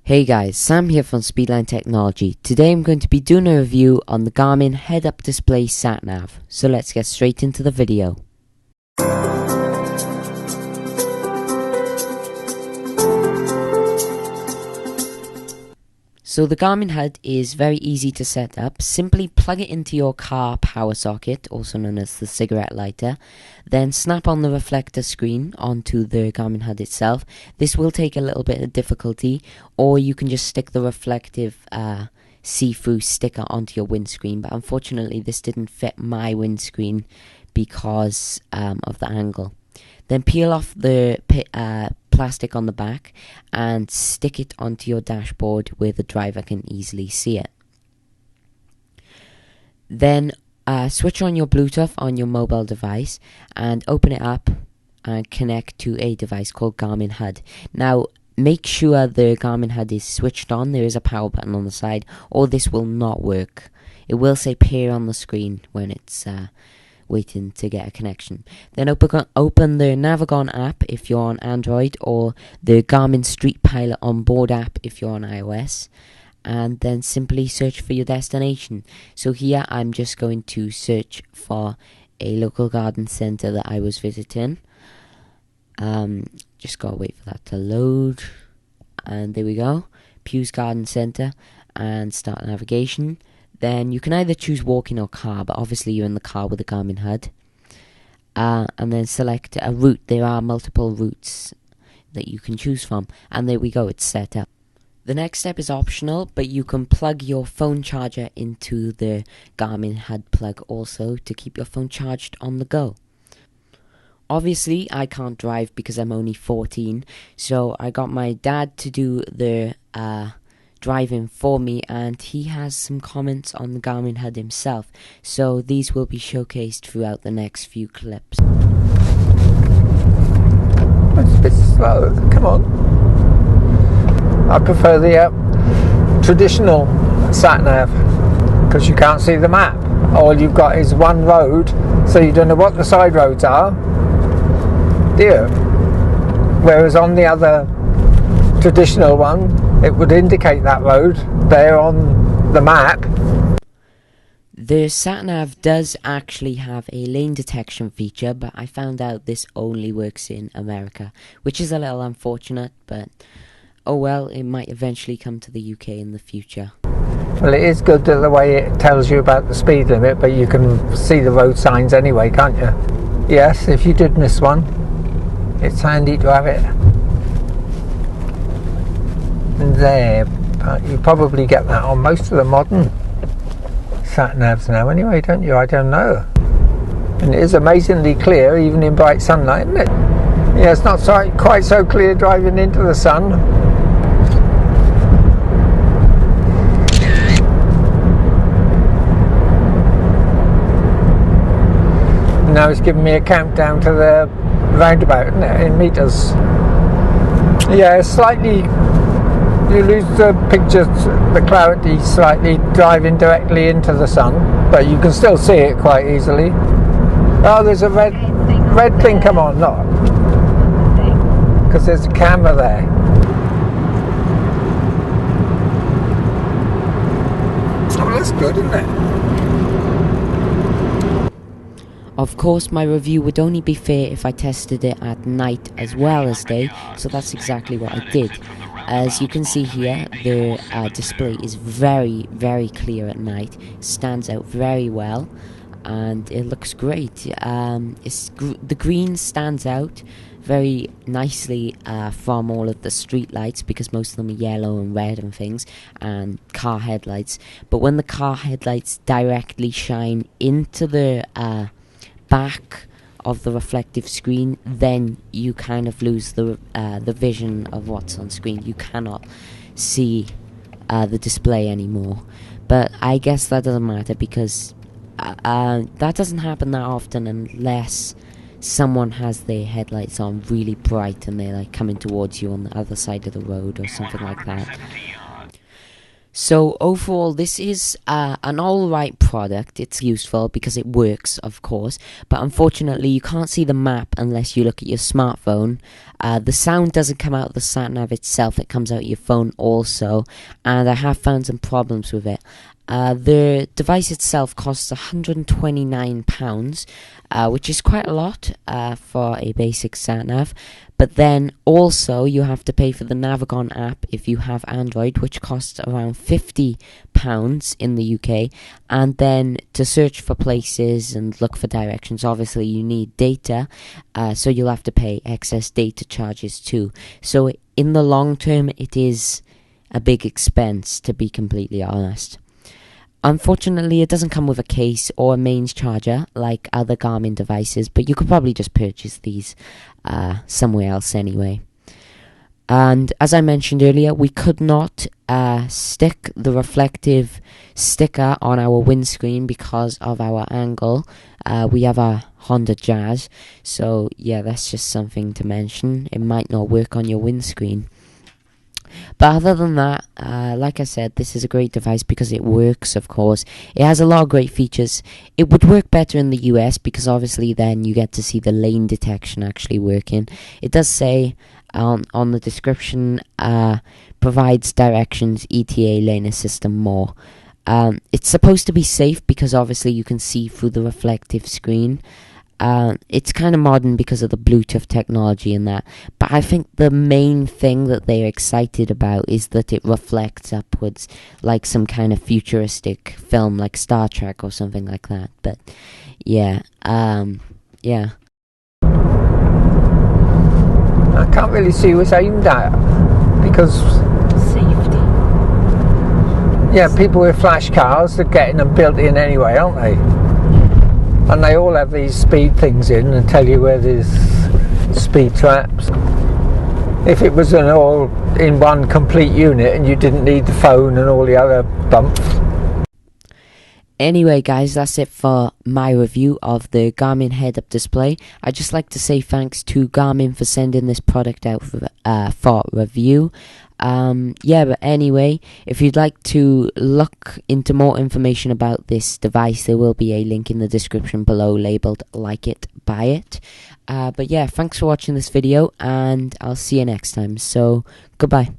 Hey guys, Sam here from Speedline Technology. Today I'm going to be doing a review on the Garmin Head-Up Display SatNav. So let's get straight into the video. So the Garmin Head is very easy to set up. Simply plug it into your car power socket, also known as the cigarette lighter. Then snap on the reflector screen onto the Garmin Head itself. This will take a little bit of difficulty, or you can just stick the reflective see-through sticker onto your windscreen. But unfortunately this didn't fit my windscreen because of the angle. Then peel off the plastic on the back and stick it onto your dashboard where the driver can easily see it. Then switch on your Bluetooth on your mobile device and open it up and connect to a device called Garmin Head. Now make sure the Garmin Head is switched on. There is a power button on the side, or this will not work. It will say pair on the screen when it's waiting to get a connection. Then open the Navigon app if you're on Android, or the Garmin Street Pilot on board app if you're on iOS, and then simply search for your destination. So here I'm just going to search for a local garden centre that I was visiting. Just gotta wait for that to load, and there we go, Pew's Garden Centre, and start navigation. Then you can either choose walking or car, but obviously you're in the car with the Garmin Head. And then select a route. There are multiple routes that you can choose from. And there we go, it's set up. The next step is optional, but you can plug your phone charger into the Garmin Head plug also to keep your phone charged on the go. Obviously, I can't drive because I'm only 14, so I got my dad to do the driving for me, and he has some comments on the Garmin Head himself, so these will be showcased throughout the next few clips. It's a bit slow, come on. I prefer the traditional SatNav because you can't see the map. All you've got is one road, so you don't know what the side roads are, do you? Whereas on the other traditional one, it would indicate that road there on the map. The SatNav does actually have a lane detection feature, but I found out this only works in America, which is a little unfortunate, but oh well, it might eventually come to the UK in the future. Well, it is good that the way it tells you about the speed limit, but you can see the road signs anyway, can't you? Yes, if you did miss one, it's handy to have it there, but you probably get that on most of the modern sat-navs now anyway, don't you? I don't know. And it is amazingly clear even in bright sunlight, isn't it? Yeah, it's not quite so clear driving into the sun. Now it's giving me a countdown to the roundabout, isn't it, in meters. Yeah, slightly. You lose the picture, the clarity slightly driving directly into the sun, but you can still see it quite easily. Oh, there's a red thing, come on, not. Because there's a camera there. Oh, that's good, isn't it? Of course, my review would only be fair if I tested it at night as well as day, so that's exactly what I did. As you can see here, the display is very, very clear at night, stands out very well, and it looks great. The green stands out very nicely from all of the street lights, because most of them are yellow and red and things, and car headlights. But when the car headlights directly shine into the back of the reflective screen, then you kind of lose the vision of what's on screen. You cannot see the display anymore. But I guess that doesn't matter, because that doesn't happen that often unless someone has their headlights on really bright and they're like coming towards you on the other side of the road or something like that. So overall, this is an alright product. It's useful because it works, of course, but unfortunately you can't see the map unless you look at your smartphone. The sound doesn't come out of the SatNav itself, it comes out of your phone also, and I have found some problems with it. The device itself costs £129, which is quite a lot for a basic SatNav. But then also you have to pay for the Navigon app if you have Android, which costs around £50 in the UK. And then to search for places and look for directions, obviously you need data, so you'll have to pay excess data charges too. So in the long term, it is a big expense, to be completely honest. Unfortunately, it doesn't come with a case or a mains charger like other Garmin devices, but you could probably just purchase these somewhere else anyway. And as I mentioned earlier, we could not stick the reflective sticker on our windscreen because of our angle. We have a Honda Jazz, so yeah, that's just something to mention. It might not work on your windscreen. But other than that, like I said, this is a great device because it works, of course. It has a lot of great features. It would work better in the US because obviously then you get to see the lane detection actually working. It does say on the description, provides directions, ETA, lane assist and more. It's supposed to be safe because obviously you can see through the reflective screen. It's kind of modern because of the Bluetooth technology and that, but I think the main thing that they're excited about is that it reflects upwards like some kind of futuristic film like Star Trek or something like that. But yeah, yeah. I can't really see what's aimed at because Safety. yeah, people with flash cars are getting them built in anyway, aren't they? And they all have these speed things in and tell you where there's speed traps. If it was an all-in-one complete unit and you didn't need the phone and all the other bumps. Anyway guys, that's it for my review of the Garmin Head-Up Display. I'd just like to say thanks to Garmin for sending this product out for review. Yeah, but anyway, if you'd like to look into more information about this device, there will be a link in the description below labeled Like It, Buy It. But yeah, thanks for watching this video, and I'll see you next time. So, goodbye.